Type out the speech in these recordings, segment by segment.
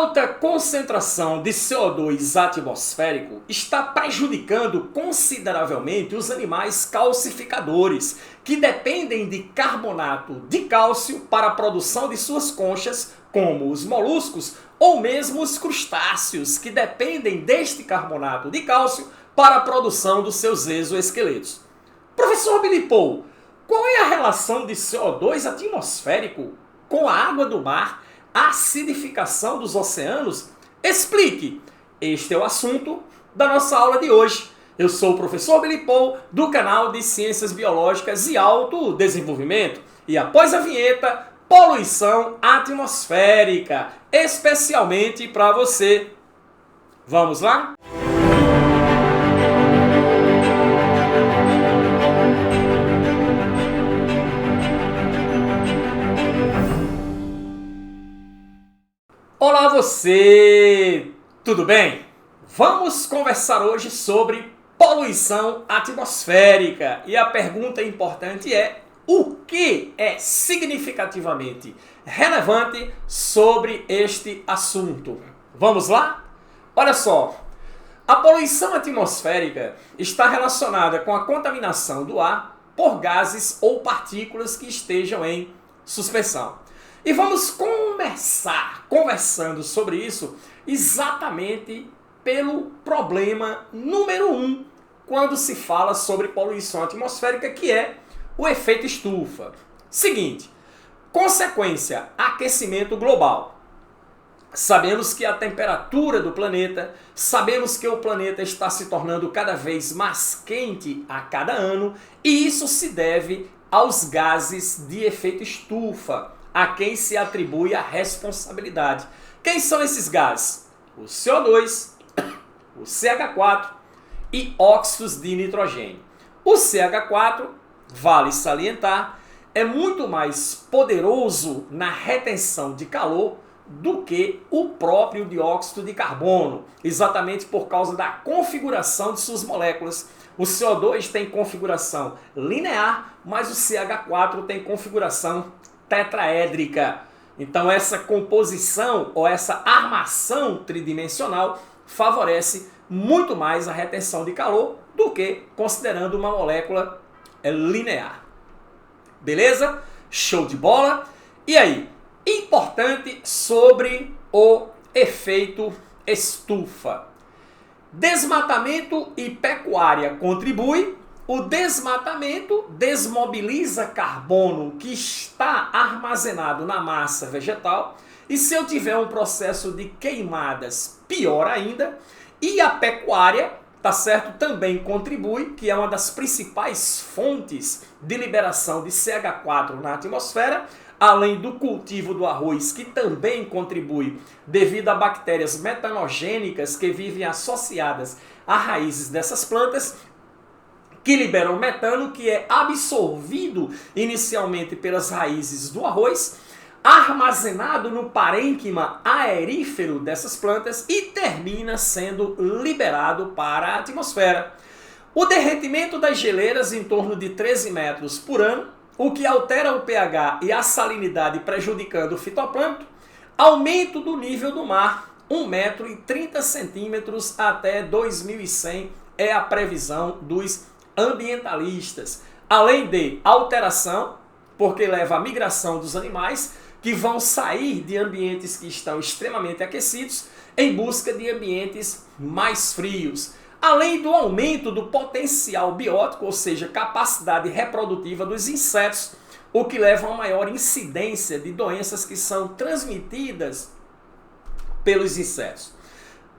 alta concentração de CO2 atmosférico está prejudicando consideravelmente os animais calcificadores, que dependem de carbonato de cálcio para a produção de suas conchas, como os moluscos ou mesmo os crustáceos, que dependem deste carbonato de cálcio para a produção dos seus exoesqueletos. Professor Billy Paul, qual é a relação de CO2 atmosférico com a água do mar, a acidificação dos oceanos? Explique! Este é o assunto da nossa aula de hoje. Eu sou o professor Billy Paul, do canal de Ciências Biológicas e Autodesenvolvimento. E após a vinheta, poluição atmosférica, especialmente para você. Vamos lá? Olá você! Tudo bem? Vamos conversar hoje sobre poluição atmosférica. E a pergunta importante é: o que é significativamente relevante sobre este assunto? Vamos lá? Olha só, a poluição atmosférica está relacionada com a contaminação do ar por gases ou partículas que estejam em suspensão. E vamos começar conversando sobre isso exatamente pelo problema número 1 quando se fala sobre poluição atmosférica, que é o efeito estufa. Seguinte, consequência, aquecimento global. Sabemos que a temperatura do planeta, sabemos que o planeta está se tornando cada vez mais quente a cada ano, e isso se deve aos gases de efeito estufa, a quem se atribui a responsabilidade. Quem são esses gases? O CO2, o CH4 e óxidos de nitrogênio. O CH4, vale salientar, é muito mais poderoso na retenção de calor do que o próprio dióxido de carbono, exatamente por causa da configuração de suas moléculas. O CO2 tem configuração linear, mas o CH4 tem configuração tetraédrica. Então essa composição ou essa armação tridimensional favorece muito mais a retenção de calor do que considerando uma molécula linear. Beleza? Show de bola! E aí, importante sobre o efeito estufa. Desmatamento e pecuária contribuem. O desmatamento desmobiliza carbono que está armazenado na massa vegetal, e se eu tiver um processo de queimadas, pior ainda. E a pecuária, tá certo, também contribui, que é uma das principais fontes de liberação de CH4 na atmosfera, além do cultivo do arroz, que também contribui devido a bactérias metanogênicas que vivem associadas a raízes dessas plantas, que liberam metano, que é absorvido inicialmente pelas raízes do arroz, armazenado no parênquima aerífero dessas plantas e termina sendo liberado para a atmosfera. O derretimento das geleiras em torno de 13 metros por ano, o que altera o pH e a salinidade, prejudicando o fitoplâncton. Aumento do nível do mar, 1,30 m até 2100 é a previsão dos ambientalistas, além de alteração, porque leva à migração dos animais, que vão sair de ambientes que estão extremamente aquecidos em busca de ambientes mais frios, além do aumento do potencial biótico, ou seja, capacidade reprodutiva dos insetos, o que leva a uma maior incidência de doenças que são transmitidas pelos insetos.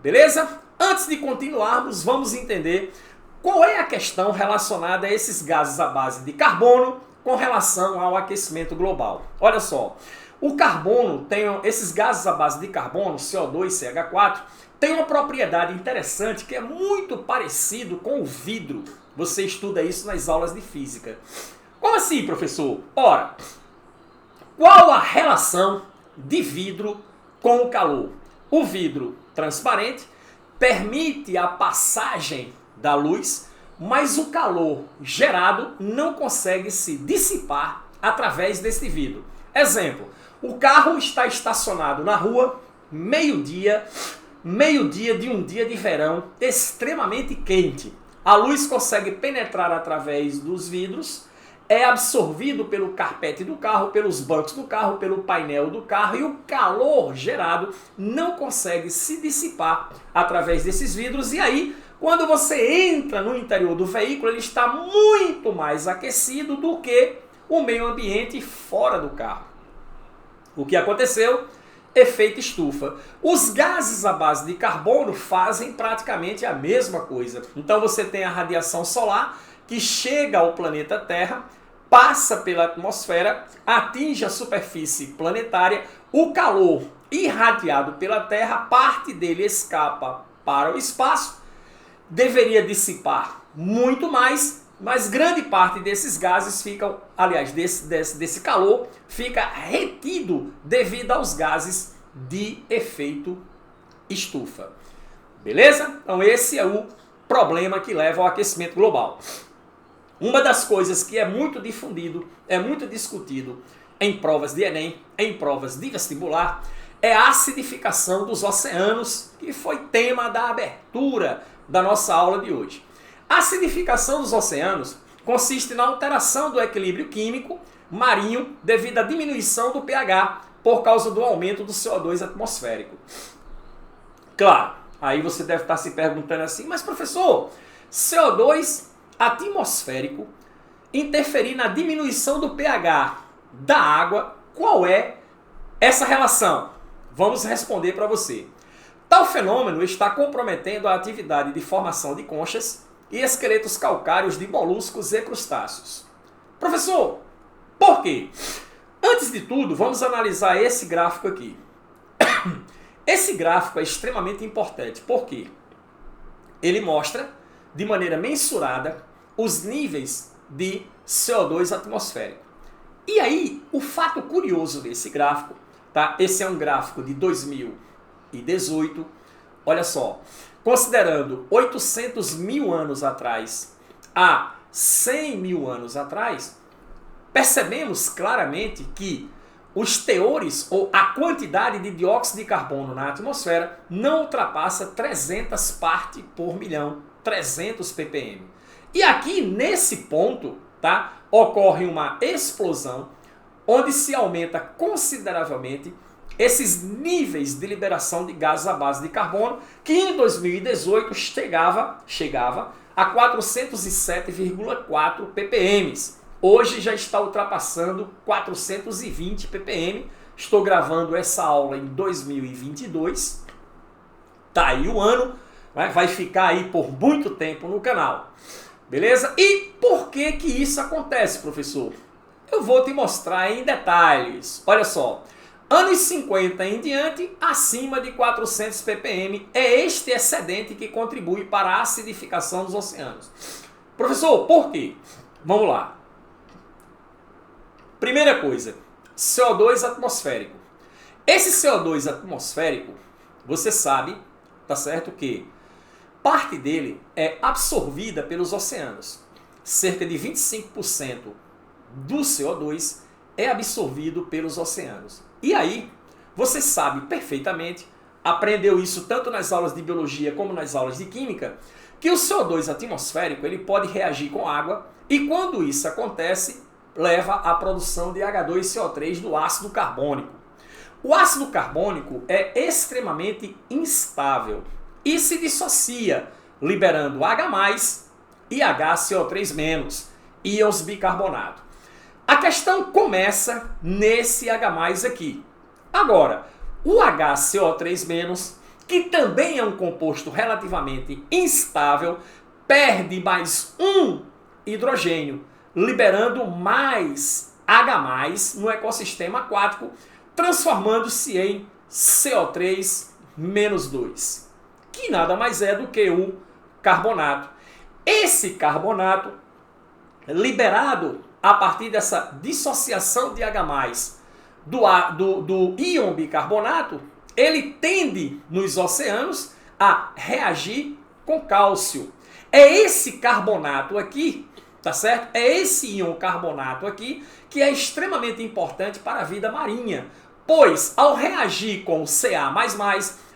Beleza? Antes de continuarmos, vamos entender qual é a questão relacionada a esses gases à base de carbono com relação ao aquecimento global. Olha só, o carbono esses gases à base de carbono, CO2, CH4, tem uma propriedade interessante que é muito parecido com o vidro. Você estuda isso nas aulas de física. Como assim, professor? Ora, qual a relação de vidro com o calor? O vidro transparente permite a passagem da luz, mas o calor gerado não consegue se dissipar através desse vidro. Exemplo, o carro está estacionado na rua, meio-dia de um dia de verão extremamente quente. A luz consegue penetrar através dos vidros, é absorvido pelo carpete do carro, pelos bancos do carro, pelo painel do carro, e o calor gerado não consegue se dissipar através desses vidros. E aí, quando você entra no interior do veículo, ele está muito mais aquecido do que o meio ambiente fora do carro. O que aconteceu? Efeito estufa. Os gases à base de carbono fazem praticamente a mesma coisa. Então você tem a radiação solar que chega ao planeta Terra, passa pela atmosfera, atinge a superfície planetária, o calor irradiado pela Terra, parte dele escapa para o espaço, deveria dissipar muito mais, mas grande parte desses gases ficam, aliás, desse calor, fica retido devido aos gases de efeito estufa. Beleza? Então esse é o problema que leva ao aquecimento global. Uma das coisas que é muito difundido, é muito discutido em provas de Enem, em provas de vestibular, é a acidificação dos oceanos, que foi tema da abertura da nossa aula de hoje. A acidificação dos oceanos consiste na alteração do equilíbrio químico marinho devido à diminuição do pH por causa do aumento do CO2 atmosférico. Claro, aí você deve estar se perguntando assim, mas professor, CO2 atmosférico interferir na diminuição do pH da água, qual é essa relação? Vamos responder para você. Tal fenômeno está comprometendo a atividade de formação de conchas e esqueletos calcários de moluscos e crustáceos. Professor, por quê? Antes de tudo, vamos analisar esse gráfico aqui. Esse gráfico é extremamente importante, porque ele mostra de maneira mensurada os níveis de CO2 atmosférico. E aí, o fato curioso desse gráfico, tá? Esse é um gráfico de 2018, olha só, considerando 800 mil anos atrás a 100 mil anos atrás, percebemos claramente que os teores ou a quantidade de dióxido de carbono na atmosfera não ultrapassa 300 partes por milhão, 300 ppm. E aqui, nesse ponto, tá, ocorre uma explosão onde se aumenta consideravelmente esses níveis de liberação de gases à base de carbono, que em 2018 chegava a 407,4 ppm. Hoje já está ultrapassando 420 ppm. Estou gravando essa aula em 2022. Tá aí o ano, vai ficar aí por muito tempo no canal. Beleza? E por que que isso acontece, professor? Eu vou te mostrar em detalhes. Olha só, anos 50 em diante, acima de 400 ppm, é este excedente que contribui para a acidificação dos oceanos. Professor, por quê? Vamos lá. Primeira coisa, CO2 atmosférico. Esse CO2 atmosférico, você sabe, tá certo, que parte dele é absorvida pelos oceanos. Cerca de 25% do CO2 é absorvido pelos oceanos. E aí, você sabe perfeitamente, aprendeu isso tanto nas aulas de biologia como nas aulas de química, que o CO2 atmosférico ele pode reagir com água e quando isso acontece, leva à produção de H2CO3 do ácido carbônico. O ácido carbônico é extremamente instável e se dissocia, liberando H+, e HCO3-, íons bicarbonato. A questão começa nesse H+ aqui. Agora, o HCO3-, que também é um composto relativamente instável, perde mais um hidrogênio, liberando mais H+ no ecossistema aquático, transformando-se em CO3-2, que nada mais é do que o carbonato. Esse carbonato, liberado a partir dessa dissociação de H+ do íon bicarbonato, ele tende nos oceanos a reagir com cálcio. É esse carbonato aqui, tá certo? É esse íon carbonato aqui que é extremamente importante para a vida marinha. pois ao reagir com o Ca++,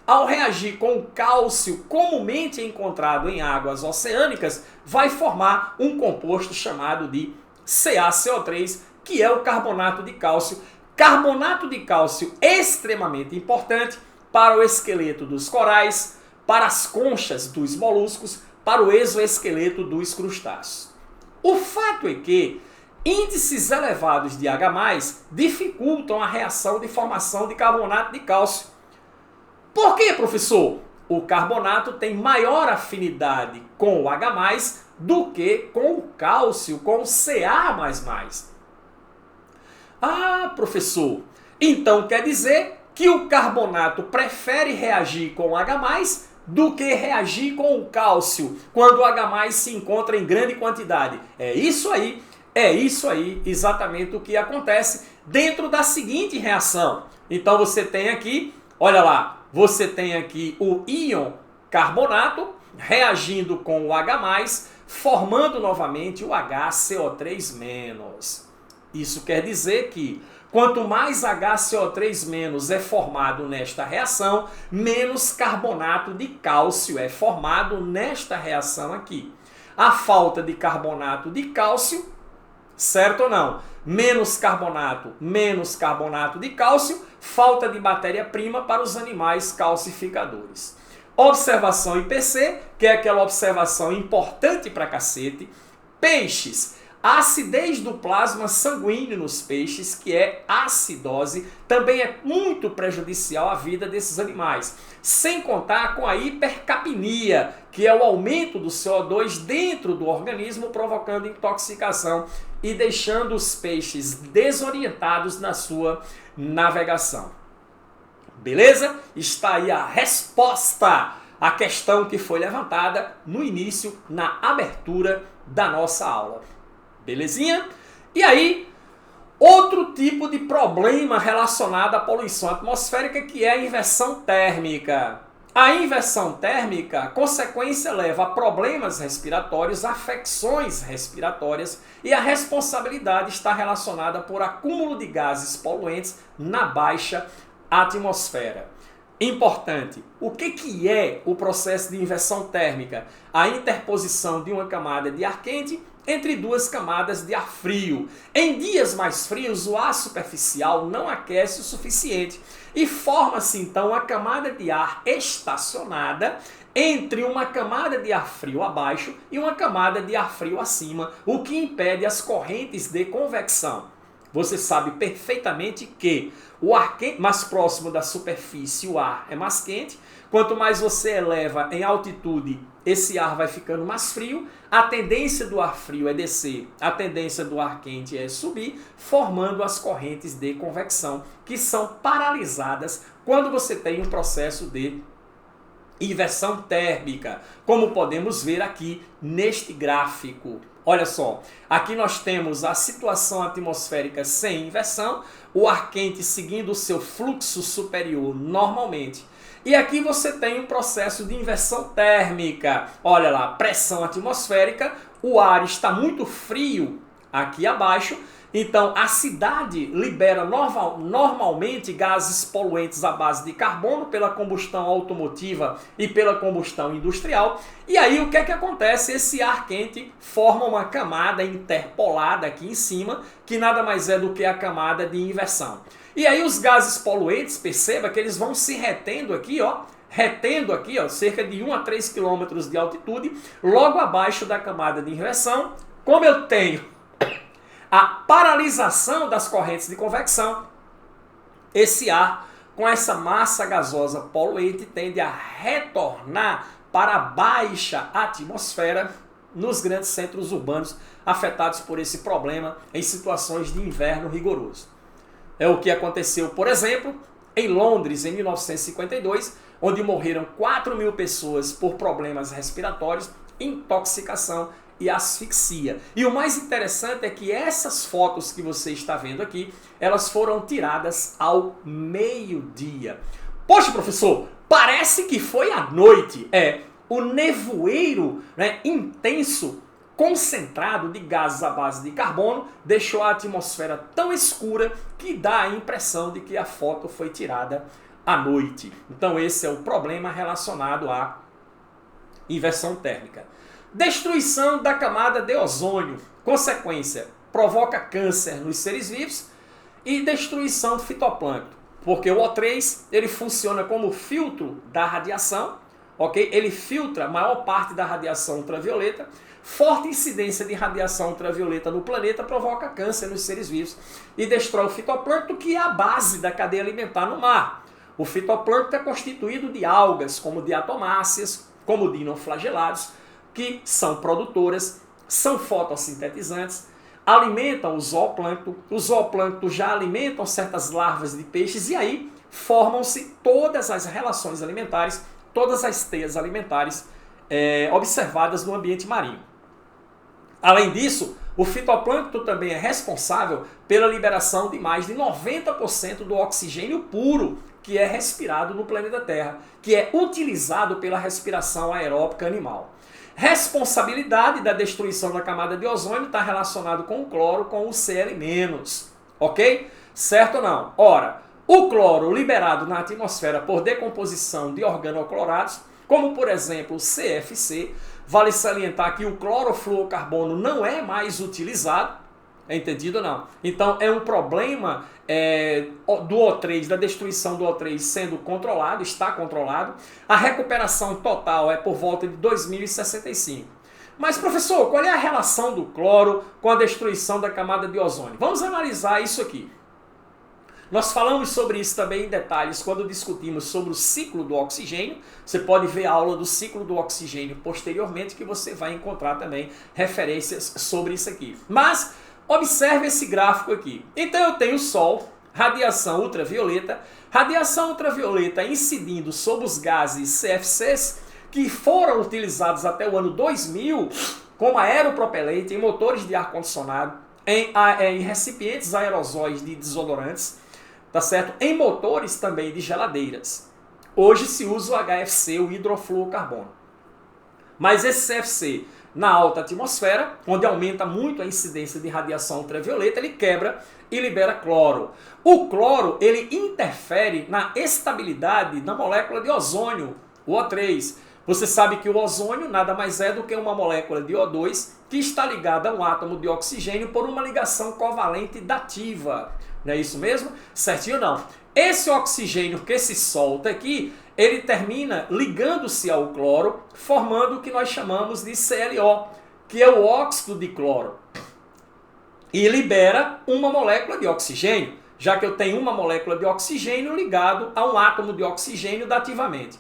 ao reagir com o cálcio comumente encontrado em águas oceânicas, vai formar um composto chamado de CaCO3, que é o carbonato de cálcio. Carbonato de cálcio extremamente importante para o esqueleto dos corais, para as conchas dos moluscos, para o exoesqueleto dos crustáceos. O fato é que índices elevados de H+, dificultam a reação de formação de carbonato de cálcio. Por quê, professor? O carbonato tem maior afinidade com o H+, do que com o cálcio, com o Ca++. Ah, professor, então quer dizer que o carbonato prefere reagir com o H+, do que reagir com o cálcio, quando o H+ se encontra em grande quantidade. É isso aí exatamente o que acontece dentro da seguinte reação. Então você tem aqui, olha lá, você tem aqui o íon carbonato reagindo com o H+, formando novamente o HCO3-. Isso quer dizer que quanto mais HCO3- é formado nesta reação, menos carbonato de cálcio é formado nesta reação aqui. A falta de carbonato de cálcio, certo ou não? Menos carbonato de cálcio, falta de matéria-prima para os animais calcificadores. Observação IPC, que é aquela observação importante pra cacete. Peixes. A acidez do plasma sanguíneo nos peixes, que é acidose, também é muito prejudicial à vida desses animais. Sem contar com a hipercapnia, que é o aumento do CO2 dentro do organismo, provocando intoxicação e deixando os peixes desorientados na sua navegação. Beleza? Está aí a resposta à questão que foi levantada no início, na abertura da nossa aula. Belezinha? E aí, outro tipo de problema relacionado à poluição atmosférica, que é a inversão térmica. A inversão térmica, a consequência leva a problemas respiratórios, afecções respiratórias, e a responsabilidade está relacionada por acúmulo de gases poluentes na baixa atmosfera. Importante, o que é o processo de inversão térmica? A interposição de uma camada de ar quente entre duas camadas de ar frio. Em dias mais frios, o ar superficial não aquece o suficiente e forma-se então a camada de ar estacionada entre uma camada de ar frio abaixo e uma camada de ar frio acima, o que impede as correntes de convecção. Você sabe perfeitamente que o ar quente, mais próximo da superfície, o ar é mais quente. Quanto mais você eleva em altitude, esse ar vai ficando mais frio. A tendência do ar frio é descer, a tendência do ar quente é subir, formando as correntes de convecção, que são paralisadas quando você tem um processo de inversão térmica, como podemos ver aqui neste gráfico. Olha só, aqui nós temos a situação atmosférica sem inversão, o ar quente seguindo o seu fluxo superior normalmente. E aqui você tem um processo de inversão térmica. Olha lá, pressão atmosférica, o ar está muito frio aqui abaixo, então a cidade libera normalmente gases poluentes à base de carbono pela combustão automotiva e pela combustão industrial. E aí o que é que acontece? Esse ar quente forma uma camada interpolada aqui em cima, que nada mais é do que a camada de inversão. E aí os gases poluentes, perceba que eles vão se retendo aqui, ó, cerca de 1 a 3 km de altitude, logo abaixo da camada de inversão. Como eu tenho a paralisação das correntes de convecção, esse ar com essa massa gasosa poluente tende a retornar para a baixa atmosfera nos grandes centros urbanos afetados por esse problema em situações de inverno rigoroso. É o que aconteceu, por exemplo, em Londres em 1952, onde morreram 4.000 pessoas por problemas respiratórios, intoxicação e asfixia. E o mais interessante é que essas fotos que você está vendo aqui, elas foram tiradas ao meio-dia. Poxa, professor, parece que foi à noite. O nevoeiro, né, intenso concentrado de gases à base de carbono deixou a atmosfera tão escura que dá a impressão de que a foto foi tirada à noite. Então esse é o problema relacionado à inversão térmica. Destruição da camada de ozônio. Consequência, provoca câncer nos seres vivos e destruição do fitoplâncton. Porque o O3 ele funciona como filtro da radiação, ok? Ele filtra a maior parte da radiação ultravioleta. Forte incidência de radiação ultravioleta no planeta provoca câncer nos seres vivos e destrói o fitoplâncton, que é a base da cadeia alimentar no mar. O fitoplâncton é constituído de algas, como diatomáceas, como dinoflagelados, que são produtoras, são fotossintetizantes, alimentam o zooplâncton. O zooplâncton já alimentam certas larvas de peixes e aí formam-se todas as relações alimentares, todas as teias alimentares observadas no ambiente marinho. Além disso, o fitoplâncton também é responsável pela liberação de mais de 90% do oxigênio puro que é respirado no planeta Terra, que é utilizado pela respiração aeróbica animal. Responsabilidade da destruição da camada de ozônio está relacionado com o cloro, com o Cl-, ok? Certo ou não? Ora, o cloro liberado na atmosfera por decomposição de organoclorados, como por exemplo o CFC, vale salientar que o clorofluorcarbono não é mais utilizado, é entendido ou não? Então é um problema do O3, da destruição do O3 sendo controlado, está controlado. A recuperação total é por volta de 2065. Mas professor, qual é a relação do cloro com a destruição da camada de ozônio? Vamos analisar isso aqui. Nós falamos sobre isso também em detalhes quando discutimos sobre o ciclo do oxigênio. Você pode ver a aula do ciclo do oxigênio posteriormente, que você vai encontrar também referências sobre isso aqui. Mas observe esse gráfico aqui. Então eu tenho o Sol, radiação ultravioleta incidindo sobre os gases CFCs que foram utilizados até o ano 2000 como aeropropelente em motores de ar-condicionado, em recipientes aerosóis de desodorantes, tá certo? Em motores também de geladeiras. Hoje se usa o HFC, o hidrofluorcarbono. Mas esse CFC na alta atmosfera, onde aumenta muito a incidência de radiação ultravioleta, ele quebra e libera cloro. O cloro, ele interfere na estabilidade da molécula de ozônio, o O3. Você sabe que o ozônio nada mais é do que uma molécula de O2 que está ligada a um átomo de oxigênio por uma ligação covalente dativa. Não é isso mesmo? Certinho ou não? Esse oxigênio que se solta aqui, ele termina ligando-se ao cloro, formando o que nós chamamos de ClO, que é o óxido de cloro. E libera uma molécula de oxigênio, já que eu tenho uma molécula de oxigênio ligado a um átomo de oxigênio dativamente.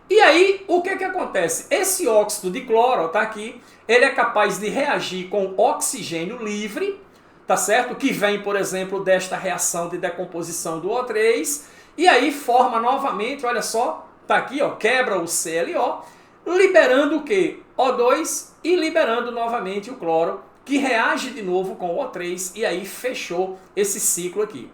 E aí, o que acontece? Esse óxido de cloro, está aqui, ele é capaz de reagir com oxigênio livre, tá certo? Que vem, por exemplo, desta reação de decomposição do O3, e aí forma novamente, olha só, tá aqui, ó, quebra o ClO, liberando o quê? O2 e liberando novamente o cloro, que reage de novo com o O3, e aí fechou esse ciclo aqui.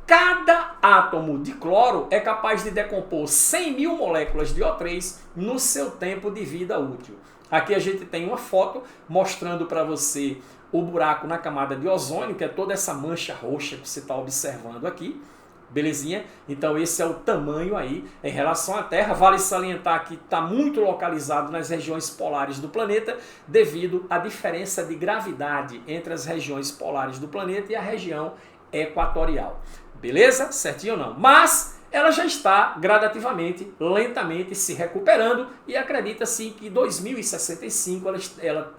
Cada átomo de cloro é capaz de decompor 100 mil moléculas de O3 no seu tempo de vida útil. Aqui a gente tem uma foto mostrando para você o buraco na camada de ozônio, que é toda essa mancha roxa que você está observando aqui. Belezinha? Então esse é o tamanho aí em relação à Terra. Vale salientar que está muito localizado nas regiões polares do planeta devido à diferença de gravidade entre as regiões polares do planeta e a região equatorial. Beleza? Certinho ou não? Mas ela já está gradativamente, lentamente se recuperando e acredita-se que em 2065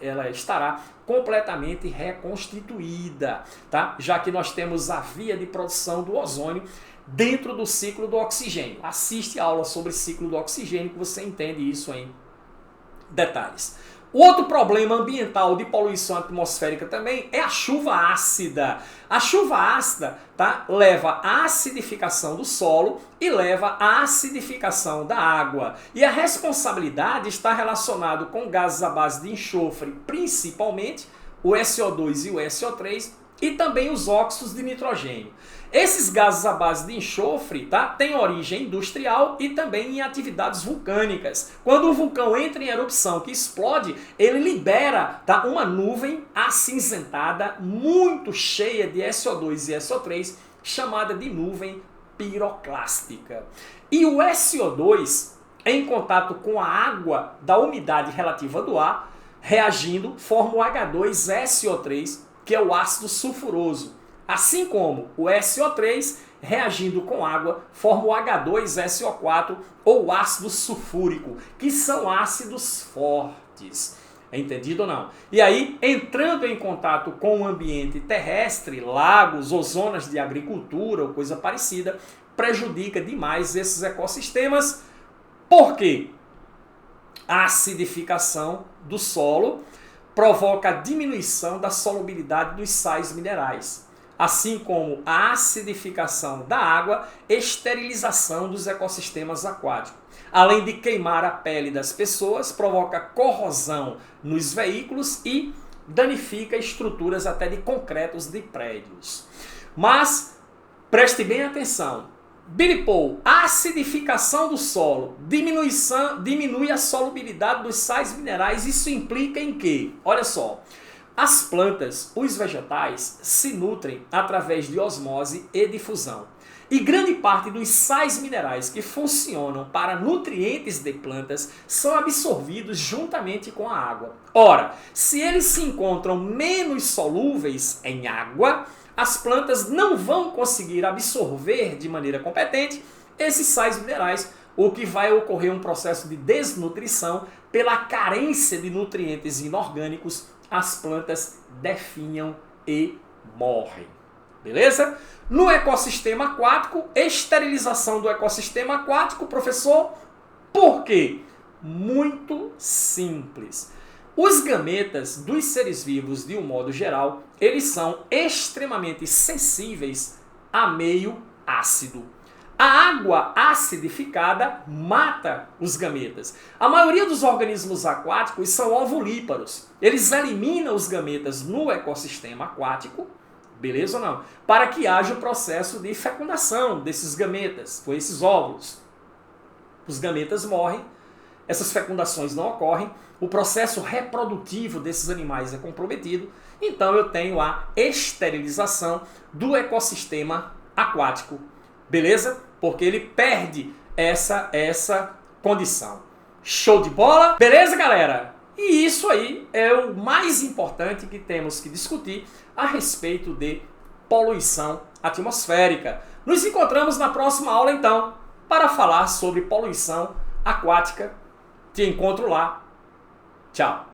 ela estará completamente reconstituída, tá? Já que nós temos a via de produção do ozônio dentro do ciclo do oxigênio. Assiste a aula sobre ciclo do oxigênio que você entende isso em detalhes. O outro problema ambiental de poluição atmosférica também é a chuva ácida. A chuva ácida, tá, leva à acidificação do solo e leva à acidificação da água. E a responsabilidade está relacionada com gases à base de enxofre, principalmente o SO2 e o SO3, e também os óxidos de nitrogênio. Esses gases à base de enxofre, tá, têm origem industrial e também em atividades vulcânicas. Quando o vulcão entra em erupção, que explode, ele libera, tá, uma nuvem acinzentada muito cheia de SO2 e SO3, chamada de nuvem piroclástica. E o SO2, em contato com a água da umidade relativa do ar, reagindo, forma o H2SO3, que é o ácido sulfuroso. Assim como o SO3, reagindo com água, forma o H2SO4 ou ácido sulfúrico, que são ácidos fortes. É entendido ou não? E aí, entrando em contato com o ambiente terrestre, lagos ou zonas de agricultura ou coisa parecida, prejudica demais esses ecossistemas. Por quê? A acidificação do solo provoca a diminuição da solubilidade dos sais minerais, assim como a acidificação da água, esterilização dos ecossistemas aquáticos. Além de queimar a pele das pessoas, provoca corrosão nos veículos e danifica estruturas até de concretos de prédios. Mas, preste bem atenção, Billy Paul, a acidificação do solo diminui a solubilidade dos sais minerais. Isso implica em quê? Olha só, as plantas, os vegetais, se nutrem através de osmose e difusão. E grande parte dos sais minerais que funcionam para nutrientes de plantas são absorvidos juntamente com a água. Ora, se eles se encontram menos solúveis em água, as plantas não vão conseguir absorver de maneira competente esses sais minerais, o que vai ocorrer um processo de desnutrição pela carência de nutrientes inorgânicos. As plantas definham e morrem. Beleza? No ecossistema aquático, esterilização do ecossistema aquático, professor, por quê? Muito simples. Os gametas dos seres vivos, de um modo geral, eles são extremamente sensíveis a meio ácido. A água acidificada mata os gametas. A maioria dos organismos aquáticos são ovuvíparos. Eles eliminam os gametas no ecossistema aquático, beleza ou não? Para que haja o processo de fecundação desses gametas, com esses óvulos. Os gametas morrem, essas fecundações não ocorrem, o processo reprodutivo desses animais é comprometido, então eu tenho a esterilização do ecossistema aquático, beleza? Porque ele perde essa condição. Show de bola? Beleza, galera? E isso aí é o mais importante que temos que discutir a respeito de poluição atmosférica. Nos encontramos na próxima aula, então, para falar sobre poluição aquática. Te encontro lá. Tchau.